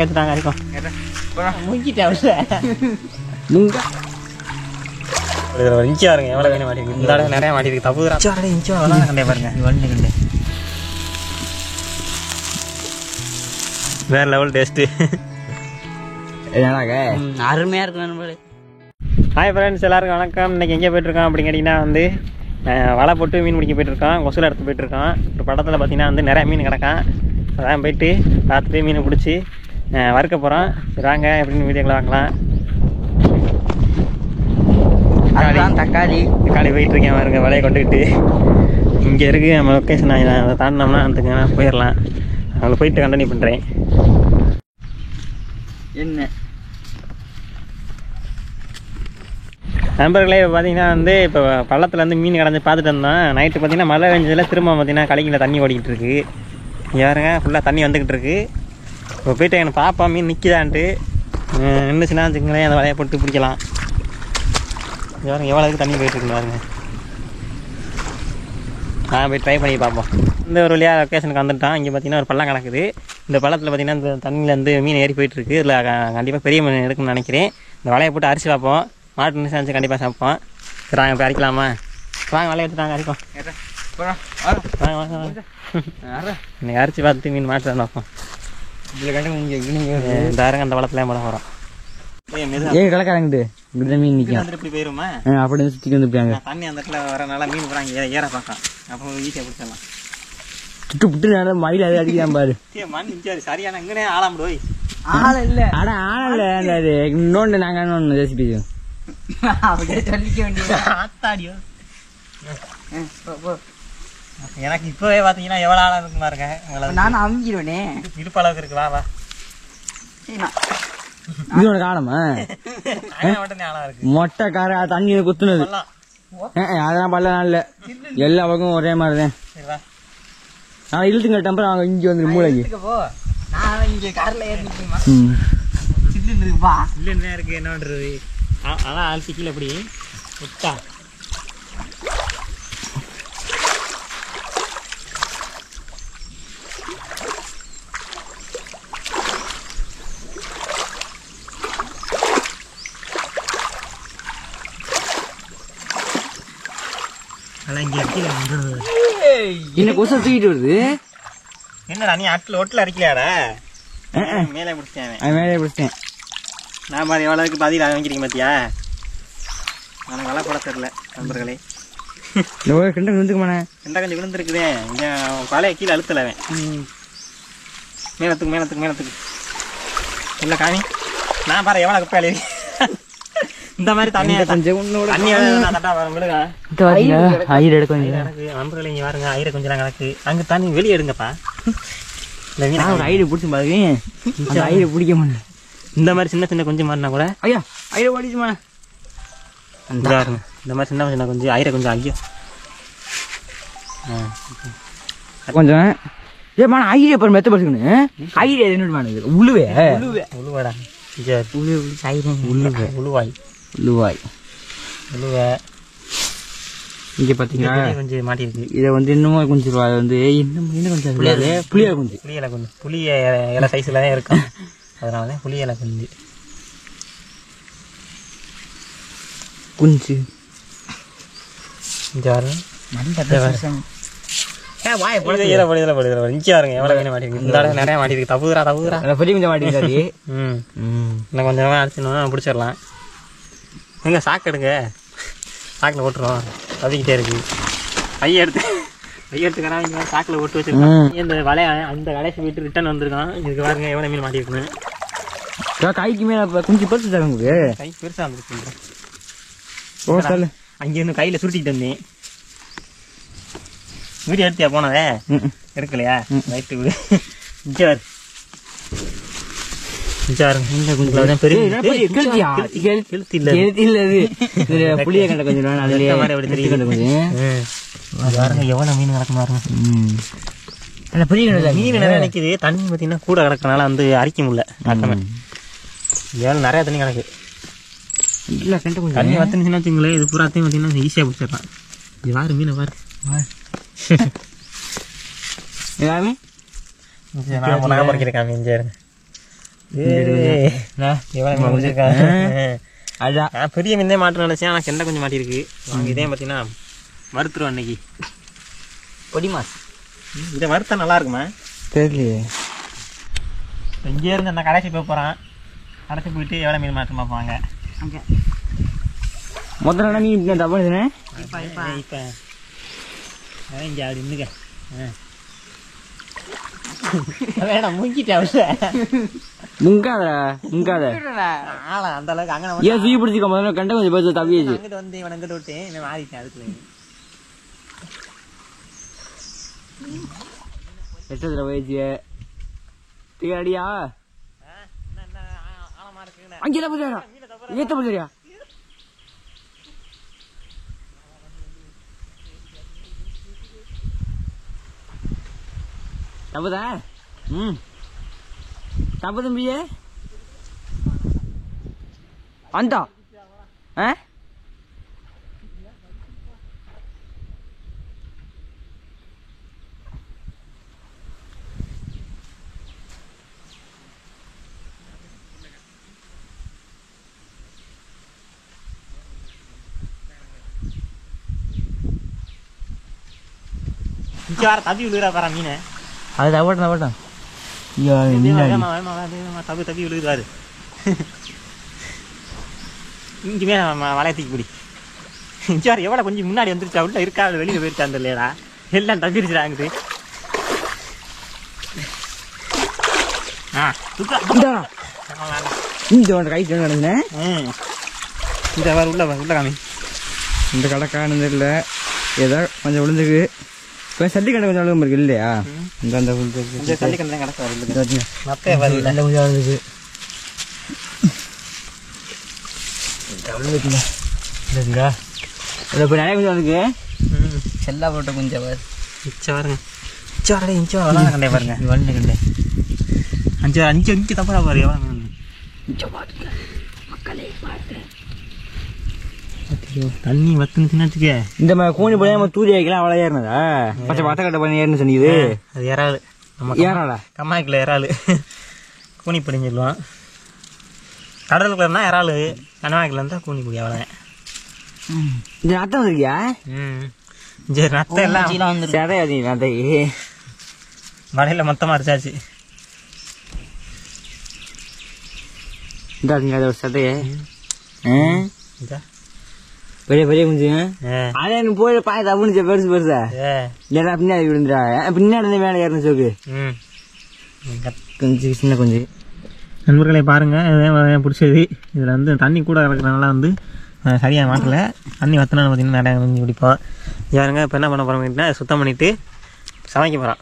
எடுத்துட்டாங்க அரைக்கும் இன்ச்சியா இருங்க எவ்வளோ வேணும் மாட்டி இந்த இடம் நிறைய மாட்டி இருக்கு தப்பு இன்ச்சியா கண்டே பாருங்க வண்டு கண்டே வேற லெவல் டேஸ்ட்டு அருமையாக இருக்கு நண்பர்களே. ஹாய் ஃப்ரெண்ட்ஸ் எல்லாருக்கும் வணக்கம். இன்றைக்கி எங்கே போய்ட்டுருக்கோம் அப்படின்னு கேட்டிங்கன்னா வந்து வலை போட்டு மீன் பிடிக்க போய்ட்டுருக்கோம். கொசுல எடுத்து போய்ட்டுருக்கோம். ஒரு படத்தில் பார்த்தீங்கன்னா வந்து நிறையா மீன் கிடக்கான். அதான் போய்ட்டு பார்த்துட்டு மீன் பிடிச்சி வறுக்க போகிறோம். வாங்க எப்படின்னு வீடியோக்களை வாங்கலாம். தக்காளி போயிட்டுருக்கேன் பாருங்க வலையை கொண்டுக்கிட்டு. இங்கே இருக்குது நம்ம லொக்கேஷன். அதை தாண்டினோம்னா அதுக்கு போயிடலாம். அவங்கள போயிட்டு கண்டினியூ பண்ணுறேன். என்ன நண்பர்களே இப்போ பார்த்தீங்கன்னா வந்து இப்போ பள்ளத்தில் வந்து மீன் கிடந்து பார்த்துட்டு இருந்தோம். நைட்டு பார்த்தீங்கன்னா மழை பெஞ்சதில் திரும்ப பார்த்தீங்கன்னா கலைக்கில் தண்ணி ஓடிக்கிட்டு இருக்கு. யாருங்க ஃபுல்லாக தண்ணி வந்துக்கிட்டு இருக்கு. இப்போ போய்ட்டு எனக்கு பார்ப்போம் மீன் நிற்கிதான்ட்டு. நின்றுச்சுன்னா வச்சுக்கங்களேன் அந்த வலையை போட்டு பிடிக்கலாம். யாருங்க எவ்வளோக்கு தண்ணி போயிட்டுருக்கு பாருங்க. போய் ட்ரை பண்ணி பார்ப்போம். இந்த ஒரு வழியாக லொக்கேஷனுக்கு வந்துட்டான். இங்கே பார்த்தீங்கன்னா ஒரு பள்ளம் கிடக்குது. இந்த பள்ளத்தில் பார்த்தீங்கன்னா இந்த தண்ணியிலேருந்து மீன் ஏறி போயிட்டுருக்கு. இதில் கண்டிப்பாக பெரிய மீன் இருக்குன்னு நினைக்கிறேன். இந்த வலையை போட்டு அரிசி பார்ப்போம். மாட்டு நிமிஷம் அரிசி கண்டிப்பாக சாப்பிப்போம். சரி வாங்க போய் அரிக்கலாமா? வாங்க வலையை எடுத்துட்டாங்க அரிக்கும். வாங்க வாங்க வாங்க. இன்னைக்கு அரிசி பார்த்துட்டு மீன் மாட்டு தான் பார்ப்போம். இந்த அரங்க அந்த வளத்துலேயே போட போகிறோம். கலக்காரங்கிட்டு மீன் நிற்கும். இப்படி போயிருமா? அப்படி சுற்றிக்கு வந்துருப்பாங்க. தண்ணி அந்த இடத்துல வரனால மீன் போகிறாங்க ஏற பார்க்கலாம். அப்போ ஈஸியாக பிடிச்சிடலாம். சுட்டு புட்டு மயில் அதை அடிக்கலாம் பாரு. மண் நிச்சாரு சரியான இங்கே ஆளாம் போய் ஆள் இல்லை. ஆனா ஆள் இல்லை. அது இன்னொன்று நாங்கள் ஒன்று ரெசிபி சொல்லிக்க வேண்டியது. ஆத்தாடியோ எனக்கு இப்போவே பார்த்தீங்கன்னா எவ்வளோ ஆழம் இருக்கு பாருங்க. நானும் அமைஞ்சிருவேனே. இடுப்பு அளவுக்கு இருக்கு. வா வா இதோட காலமா மட்டும் ஆழம் இருக்கு. மொட்டை கார தண்ணி குத்துனது அதெல்லாம் பல்ல நாள்ல எல்லா பக்கமும் ஒரே மாதிரி தான். நான் இழுத்துங்க டம்பர் அவங்க இங்கே வந்துரு மூளைக்கு. இருக்கு என்னன்றது அதான் அழுத்தி கீழே எப்படி விட்டா என்ன கொசு தூக்கிட்டு வருது. என்னடா நீ ஒட்டில் அடிக்கலையாடா? மேலே பிடிச்சேன். மேலே பிடிச்சேன். நான் பாதி எவ்வளோக்கு பாதியில் வாங்கிக்கிறீங்க பார்த்தியா? எனக்கு வலை போட தெரியல நண்பர்களே. கிண்ட விழுந்துக்குமாண்ணே. கிண்ட கொஞ்சம் விழுந்துருக்குதேன். இங்கே வலையை கீழே அழுத்தலவேன். மேலத்துக்கு மேலத்துக்கு மேலத்துக்கு இல்லை காமி. நான் பாரு எவ்வளோ குப்பை அழி இந்த மாதிரி தண்ணி நண்பர்களே இங்கே பாருங்க. ஐரை கொஞ்சம் கிடக்கு. அங்கே தண்ணி வெளியே எடுங்கப்பா. ஐரை பிடிச்சி பாருங்க. ஐரை பிடிக்க முடியல. இந்த மாதிரி சின்ன சின்ன கொஞ்சம் மாறினா கூட ஐயா ஐரை ஓடிச்சுமா. இந்த மாதிரி சின்ன சின்ன கொஞ்சம் ஐரை கொஞ்சம் ஐயோ கொஞ்சம் ஏமா ஐரை அப்புறம் மெத்த படிச்சுக்கணும். ஐரை என்னது உழுவே உழுவாடா உழுவாய் உழுவாய் உழுவை. இங்கே பார்த்தீங்கன்னா கொஞ்சம் மாட்டிருக்கு. இதை வந்து இன்னமும் கொஞ்சம் அது வந்து இன்னும் கொஞ்சம் புளிய கொஞ்சம் புளியலை கொஞ்சம் புளிய இலை சைஸில் தான் இருக்கும். அதனால தான் புளி இலை கொஞ்சம் குஞ்சு இங்கே வரும். நிறைய மாட்டிருக்கு. தப்புதுரா பெரிய கொஞ்சம் மாட்டிருக்கு. இன்னும் கொஞ்சமாக அடிச்சுனா பிடிச்சிடலாம். எங்க சாக்கு எடுங்க. சாக்கில் ஓட்டுறோம். தவிக்கிட்டே இருக்கு. ஐயா எடுத்துக்கிறாங்க. சாக்கில் ஓட்டு வச்சிருக்கோம். இந்த வலைய அந்த கடைசி போயிட்டு ரிட்டர்ன் வந்திருக்கான். இதுக்கு பாருங்க எவ்வளோ மீன் மாட்டிருக்குன்னு. கைக்கு மேலே குஞ்சு பெருசு தரங்க. கை பெருசாக வந்துருக்கு. ஓ சார் அங்கேருந்து கையில் சுருட்டிக்கிட்டு வந்தேன். வீடியோ எடுத்தியா போனதே? எடுக்கலையா? ரைட்டு விடு. புளிய கண்ட கொஞ்சம் எவ்வளவு மீன் கிடக்கும் பாருங்க. மீன் நிறைய நினைக்குது. தண்ணி பார்த்தீங்கன்னா கூட கிடக்கனால வந்து அரிக்க முடியல. எவ்வளோ நிறைய தண்ணி கிடக்கு. தண்ணி வத்துனுச்சுன்னா வச்சுங்களேன். இது பூராத்தையும் பார்த்தீங்கன்னா ஈஸியாக பிடிச்சிடலாம். இது வாரு மீனை பாரு. எல்லாமே நான் பறிக்கிறேன். எவ்வளோ முடிச்சிருக்காங்க. அதான் பெரிய மீன் மாட்டு நினச்சேன், ஆனால் கெண்டை கொஞ்சம் மாட்டிருக்கு. வாங்க இதே பார்த்தீங்கன்னா வறுத்துருவோம் அன்னைக்கு. பொடி மாஸ் இதை வறுத்தா நல்லா இருக்குமா தெரியலையே. இங்கே இருந்து அந்த கடைசி போய் போகிறான். கடைசி போயிட்டு எவ்வளோ மீன் மாற்றம் பார்ப்பாங்க. அங்கே முதல்ல நீ தப்பா இதுனே இப்போ இங்கே அப்படி இருந்துக்க. வேணாம் முங்கிட்டேன். முங்காத ஆளா அந்த அளவுக்கு அங்கே ஏன் தூக்கி பிடிச்சிக்க முதல்ல கண்ட கொஞ்சம் பேர் தவியாச்சு. அங்கிட்டு வந்து இவன் அங்கிட்டு விட்டேன், இவன் மாறிட்டேன். அதுக்குள்ள எட்டத்துல வயசு அடியா ஆழமா இருக்கு. அங்கேதான் போறியா ஏத்த போறியா தப்புதா? தப்பு தம்பியே அந்தா வேற தப்பி விழுகிறா பாரு மீன். அது தவட்டம் தப்பி தப்பி விழுகுறாரு. இங்கேயுமே வலைய தூக்கி பிடி. சார் எவ்வளோ கொஞ்சம் முன்னாடி வந்துருச்சா, உள்ள இருக்கா வெளியில் போயிருச்சா அந்த இல்லையடா, எல்லாம் தப்பிடுச்சுடாங்குது. கை நினைச்சேன். இந்த வேறு உள்ள உள்ள காமி. இந்த கடை காணுது இல்லை, ஏதோ கொஞ்சம் விழுந்துருக்கு. இப்போ சல்லி கடை கொஞ்சம் அழுகும் இருக்கு இல்லையா? இந்த அந்த சல்லி கடை கிடக்கு கொஞ்சம் அழுகுது. இப்போ நிறைய கொஞ்சம் இருக்கு. செல்லா போட்ட கொஞ்சம் இச்சா பாருங்க, இச்சா வரலாம் கண்டே பாருங்க. வண்டு கண்டே அஞ்சு அஞ்சு அஞ்சு தப்பா பாரு. எவ்வளோ தண்ணி வத்துனுச்சுன்னாச்சுக்க. இந்த மாதிரி கூனி போய் நம்ம தூரி வைக்கலாம் அவ்வளோ ஏறினதா? பச்சை பத்த கட்ட பண்ணி ஏறினு சொன்னீது. அது இறாலு. நம்ம ஏறாளா? கம்மாய்க்குள்ள இறாலு கூனி பிடின்னு சொல்லுவான். கடலுக்குள்ளனா இறாலு, கணவாய்க்குள்ள இருந்தால் கூனி பிடி. அவ்வளோதான். இந்த நத்தம் வந்துருக்கியா? சரி நத்தை எல்லாம் சதையாதி நத்தை மழையில் மொத்தமாக அரைச்சாச்சு. இந்த ஒரு சதைய பெரிய பெரிய குஞ்சு. அதே போய் பாய தப்புன்னு பெருசு பெருசா இல்லைன்னா பின்னாடி விழுந்துடா. பின்னாடி மேலே ஏறணும் சோக்கு. குஞ்சு சின்ன குஞ்சு. நண்பர்களை பாருங்கள், பிடிச்சது. இதில் வந்து தண்ணி கூட இருக்கிறனால வந்து சரியாக மாட்டலை. தண்ணி வத்தினாலும் பார்த்தீங்கன்னா நிறையா குஞ்சு பிடிப்போம். யாருங்க இப்போ என்ன பண்ண போகிறோம் அப்படின்னா, சுத்தம் பண்ணிவிட்டு சமைக்க போகிறான்.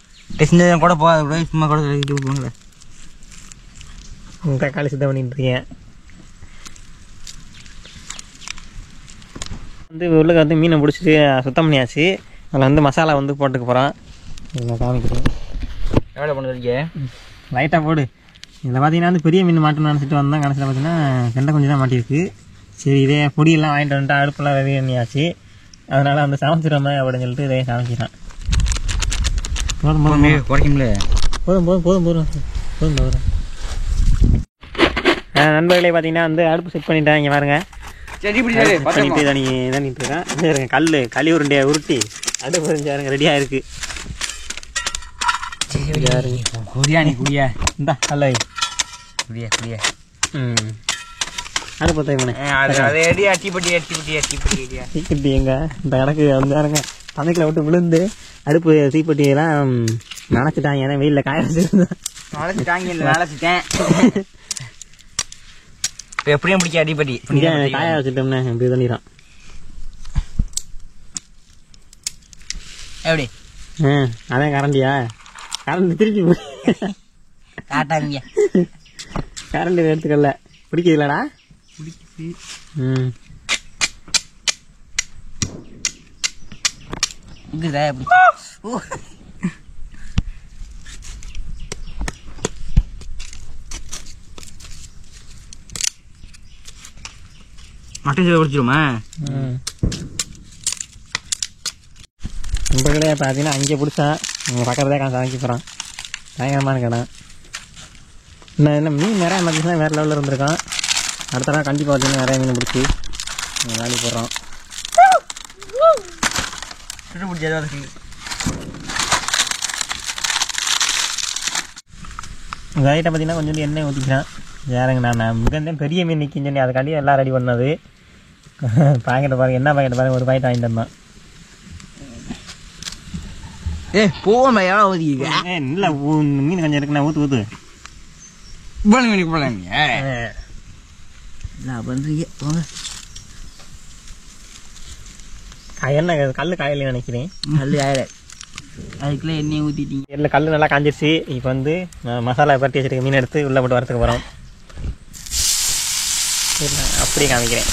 சின்ன கூட போகாத சும்மா கூட விட்டுவாங்களே. தக்காளி சுத்தம் பண்ணிட்டு இருக்கேன். வந்து உள்ளுக்கு வந்து மீனை பிடிச்சிட்டு சுத்தம் பண்ணியாச்சு. அதில் வந்து மசாலா வந்து போட்டுக்க போகிறான். இதில் காமிக்கிறேன். எவ்வளோ பண்ணுறீங்க? லைட்டாக போடு. இதில் பார்த்தீங்கன்னா வந்து பெரிய மீன் மாட்டணும்னு நினச்சிட்டு வந்தேன். கடைசியில் பார்த்தீங்கன்னா கெண்டை கொஞ்சம் தான் மாட்டியிருக்கு. சரி இதே பொடியெல்லாம் வாங்கிட்டு வந்துட்டு அடுப்பெல்லாம் ரெடி பண்ணியாச்சு. அதனால் வந்து சமைச்சிடமே அப்படின்னு சொல்லிட்டு இதே சமைக்கிறான். போதும் போதும் குறைக்கும்ல. போதும் போதும் போதும் போதும் போதும் போதும். நண்பர்களே பார்த்தீங்கன்னா வந்து அடுப்பு செட் பண்ணிட்டேன். இங்கே பாருங்க, பண்ணிட்டு தண்ணிட்டு இருக்கேன். களி உருண்டையை உருட்டி அடுப்பு செஞ்சாருங்க, ரெடியாக இருக்கு. குடியாணி குடியா இந்தா நல்ல குடியா குடியா. அடுப்பு தீப்பெட்டி எங்க இந்த கணக்கு வந்து பாருங்க, சமைக்கல விட்டு விழுந்து அடுப்பு தீப்பெட்டியெல்லாம் நினச்சிட்டாங்க. ஏன்னா வெயிலில் காய வச்சுருந்தேன். நினச்சிட்டேன். இப்போ எப்படியும் பிடிக்க அடிப்படி காய வச்சுட்டோம்னா இப்படி தண்ணிடான். எப்படி? அதான் கரண்டியா? கரண்ட் திருப்பி காட்டாங்க. கரண்ட் எடுத்துக்கல. பிடிக்குதுலடா? மட்டன் சேவை பிடிச்சிருமா? நம்ம கடையை பார்த்தீங்கன்னா அங்கே பிடிச்சான். உங்கள் பக்கத்துல சமைக்க போகிறான். பயங்கரமான கடை. நான் என்ன மீன் நிறையா மதிச்சுனா வேறு லெவலில் இருந்திருக்கான். அடுத்த நாள் கண்டிப்பாக பார்த்தீங்கன்னா நிறையா மீன் பிடிச்சி வேலைக்கு போடுறோம். சுட்டு பிடிச்சி எதாவது லைட்டாக பார்த்தீங்கன்னா கொஞ்சம் எண்ணெய் ஊற்றிக்கிறேன். யாருங்க நான் மிகந்தேன் பெரிய மீன் நிற்கின்னு சொல்லி அதுக்காண்டி எல்லாம் ரெடி பண்ணது. பாக்கெட்டை பாருங்கள், என்ன பாக்கெட்டை பாருங்கள், ஒரு பாக்கெட் வாங்கிட்டு வந்தோம். போவோம் எவ்வளோ ஊதிக்க இல்லை மீன் கொஞ்சம் இருக்குண்ணா, ஊற்று போல மீனுக்கு போகலாங்க என்ன பண்ணுறீங்க போங்க. என்ன கல் காயில நினைக்கிறேன். கல் ஆயிட அதுக்குள்ளே எண்ணெயை ஊற்றிட்டீங்க. இல்லை கல் நல்லா காஞ்சிருச்சு. இப்போ வந்து மசாலா பரட்டி வச்சுருக்க மீன் எடுத்து உள்ளே போட்டு வரத்துக்கு போகிறோம். அப்படியே காமிக்கிறேன்.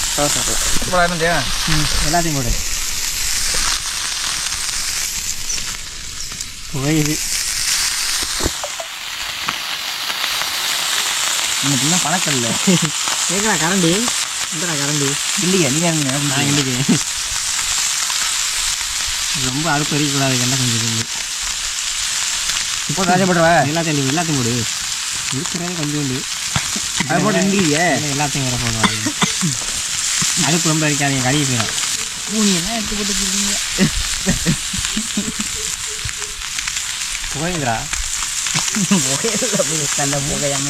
எல்லாத்தையும் போடு போயிது. இன்னும் பணக்கல்ல கேட்குறா கரண்டி இந்தடா கரண்டி இல்லையா நீங்கள் நான் இல்லைக்கு ரொம்ப அழுப்பு எரிக்கக்கூடாது. என்ன கொஞ்சம் இப்போ ராஜா போட்டுவா எல்லாத்தையும் போடு. இருக்கிறதே கொஞ்சம் உண்டு அதை போட்டு இல்லையே எல்லாத்தையும் வேற போடுவாங்க. அடுப்பு ரொம்ப அடிக்காதீங்க, கழுவி போயிடும். பூனியெல்லாம் எடுத்து போட்டுருக்கீங்க புகைங்களா அந்த புகையாம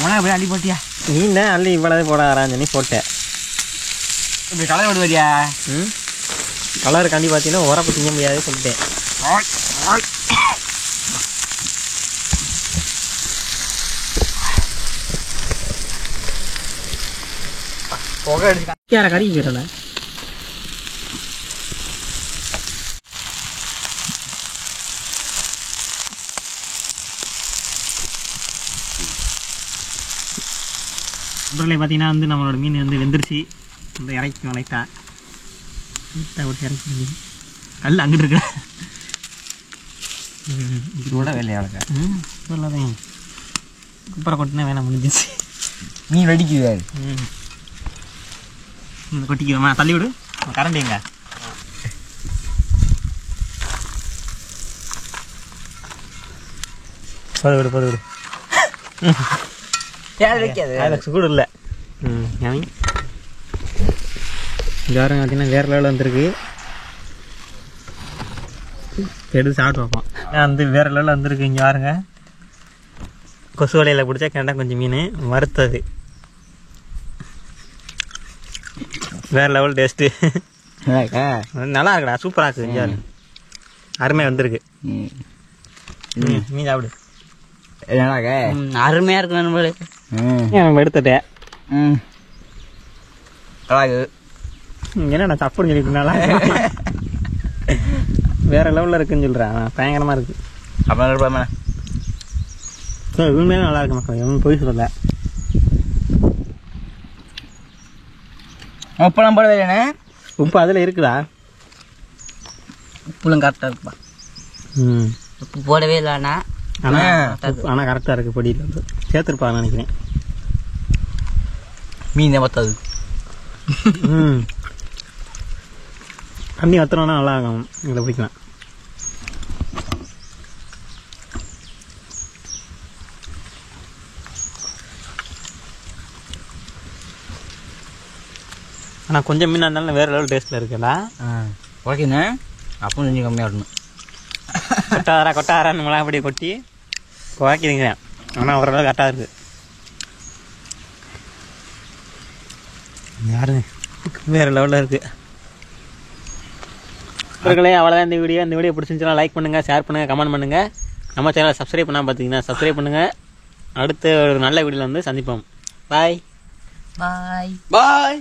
உனா போய் அள்ளி போட்டியா மீன் அள்ளி இவ்வளவு போட ஆராஞ்சனி போட்டேன். இப்படி கலர் விடுவாரியா? கலர் காண்டி பார்த்தீங்கன்னா உரப்பு திங்க முடியாது சொல்லிட்டேன். புகை அடிச்சு யாரை கறி போயிடல. அப்புறம் பார்த்தீங்கன்னா வந்து நம்மளோட மீன் வந்து வெந்துருச்சு. இந்த இறக்கி லைட்டா ஒரு இறக்கி கல் அங்கிட்டு இருக்கு. இதோட வேலையாளுங்க சொல்லாதேன் குப்பரை கொட்டினா வேணாம், முடிஞ்சிச்சு. மீன் வெடிக்குது. இந்த கொட்டிக்குவோமா, தள்ளி விடு. கரண்ட் எங்க போது விடு போது விடு. அதில் சூடு இல்லை. இந்த வாரம் பார்த்தீங்கன்னா வேறு லெவலில் வந்துருக்கு. எடுத்து சாப்பிட்டு வைப்போம். வந்து வேறு லெவலில் வந்துருக்கு. இங்கே பாருங்க, கொசு வலையில் பிடிச்சா கேண்டா கொஞ்சம் மீன் வறுத்தது. வேறு லெவல் டேஸ்ட்டு. நல்லா இருக்குடா, சூப்பராக இருக்குது. இங்கே அருமையாக வந்துருக்கு. மீன் சாப்பிடு. அருமையாக இருக்கு நம்மளுக்கு. நம்ம எடுத்துட்டேன். என்னடா தப்புன்னு சொல்லிட்டுனால வேற லெவலில் இருக்குன்னு சொல்கிறேன். பயங்கரமாக இருக்குது. அப்புறம் உண்மையாக நல்லா இருக்கு மக்கள், எவனும் போய் சொல்லலை. உப்பெல்லாம் போடவே இல்லைண்ணே. உப்பு அதில் இருக்குதா? உப்புலாம் கரெக்டாக இருக்குப்பா. உப்பு போடவே இல்லைண்ணா. ஆனால் கரெக்டாக இருக்குது. பொடியில் சேர்த்துருப்பான்னு நினைக்கிறேன். மீன் பத்தாது. தண்ணி வத்துறோன்னா நல்லா இருக்கும். இதில் பிடிக்கலாம். ஆனால் கொஞ்சம் மீனாக இருந்தாலும் வேறு லெவல் டேஸ்ட்டில் இருக்குல்ல. ஓகேண்ணே. அப்போ கொஞ்சம் கம்மியாக இருக்கணும். கொட்டாரான்னு மிளகாப்பொடியை கொட்டி குவாக்கிதுங்க. ஆனால் ஓரளவு கரெக்டாக இருக்குது. யாரு வேறு லெவலில் இருக்குது. அவர்களே அவ்வளோதான் இந்த வீடியோ. இந்த வீடியோ பிடிச்சிருந்துச்சுன்னா லைக் பண்ணுங்கள், ஷேர் பண்ணுங்கள், கமெண்ட் பண்ணுங்கள். நம்ம சேனலை சப்ஸ்கிரைப் பண்ணால் பார்த்தீங்கன்னா சப்ஸ்கிரைப் பண்ணுங்கள். அடுத்த ஒரு நல்ல வீடியோவில் வந்து சந்திப்போம். பாய் பாய் பாய்.